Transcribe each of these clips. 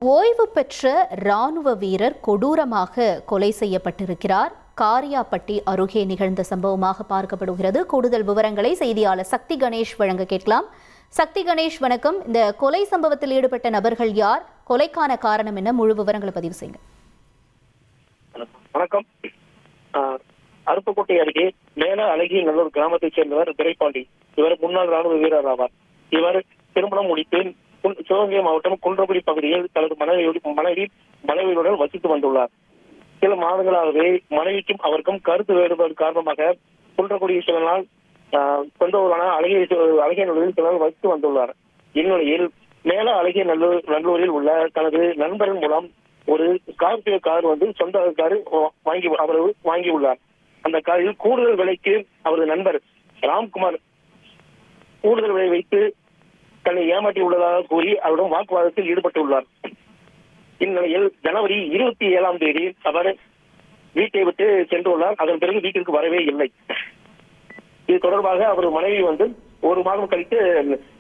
ஓய்வு பெற்ற ராணுவ வீரர் கொடூரமாக கொலை செய்யப்பட்டிருக்கிறார். காரியாப்பட்டி அருகே நிகழ்ந்த சம்பவமாக பார்க்கப்படுகிறது. கூடுதல் விவரங்களை செய்தியாளர் சக்தி கணேஷ் வழங்க கேட்கலாம். சக்தி கணேஷ், வணக்கம். இந்த கொலை சம்பவத்தில் ஈடுபட்ட நபர்கள் யார்? கொலைக்கான காரணம் என்ன? முழு விவரங்களை பதிவு செய்யுங்க. வணக்கம். அருப்புக்கோட்டை அருகே மேல அழகிய நல்லூர் கிராமத்தைச் சேர்ந்தவர் துரைப்பாண்டி. இவர் முன்னாள் ராணுவ வீரர் ஆவார். இவர் திருமணம் முடித்து சிவகங்கை மாவட்டம் குன்றக்குடி பகுதியில் தனது மனைவியுடன் வசித்து வந்துள்ளார். சில மாதங்களாகவே மனைவிக்கும் அவருக்கும் கருத்து வேறுபாடு காரணமாக குன்றக்குடி சில நாள் சொந்த ஊரான அழகிய நல்லூரில் சில நாள் வசித்து வந்துள்ளார். இந்நிலையில் மேல அழகிய நல்லூரில் உள்ள தனது நண்பரின் மூலம் ஒரு ஸ்கார்பியோ கார் சொந்த கார் வாங்கியுள்ளார். அந்த காரில் கூடுதல் விலைக்கு அவரது நண்பர் ராம்குமார் கூடுதல் விலை வைத்து தன்னை ஏமாற்றி உள்ளதாக கூறி அவருடன் வாக்குவாதத்தில் ஈடுபட்டுள்ளார். இந்நிலையில் ஜனவரி 27 அவர் வீட்டை விட்டு சென்றுள்ளார். அதன் பிறகு வீட்டிற்கு வரவே இல்லை. இது தொடர்பாக அவர் மனைவி ஒரு மாதம் கழித்து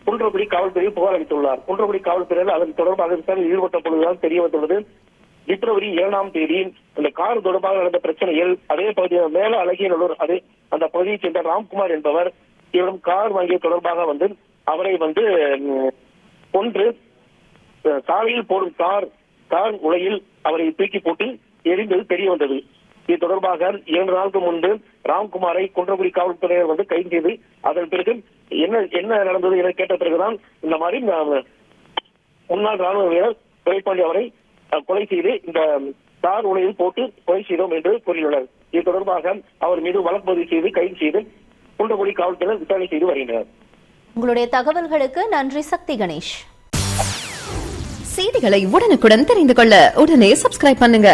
குன்றக்குடி காவல்துறையில் புகார் அளித்துள்ளார். குன்றக்குடி காவல்துறையில் அதன் தொடர்பாக விசாரணையில் ஈடுபட்ட பொழுதுதான் தெரிய வந்துள்ளது. பிப்ரவரி 7 அந்த கார் தொடர்பாக நடந்த பிரச்சனையில் அதே பகுதியில் மேல அழகிய நல்லூர் அந்த பகுதியைச் சேர்ந்த ராம்குமார் என்பவர் இவரும் கார் வாங்கிய தொடர்பாக அவரை கொன்று சாலையில் போடும் கார் உலையில் அவரை தூக்கி போட்டு எரிந்தது தெரிய வந்தது. இது தொடர்பாக 2 நாளுக்கு முன்பு ராம்குமாரை குன்றக்குடி காவல்துறையினர் கைது செய்து அதன் பிறகு என்ன நடந்தது என கேட்ட பிறகுதான் இந்த மாதிரி முன்னாள் ராணுவ வீரர் துரைப்பாண்டி அவரை கொலை செய்து இந்த கார் உலையில் போட்டு கொலை செய்தோம் என்று கூறியுள்ளனர். இது தொடர்பாக அவர் மீது வழக்கு பதிவு செய்து கைது செய்து குன்றக்குடி காவல்துறையினர் விசாரணை செய்து வருகின்றனர். உங்களுடைய தகவல்களுக்கு நன்றி சக்தி கணேஷ். செய்திகளை உடனுக்குடன் தெரிந்து கொள்ள உடனே சப்ஸ்கிரைப் பண்ணுங்க.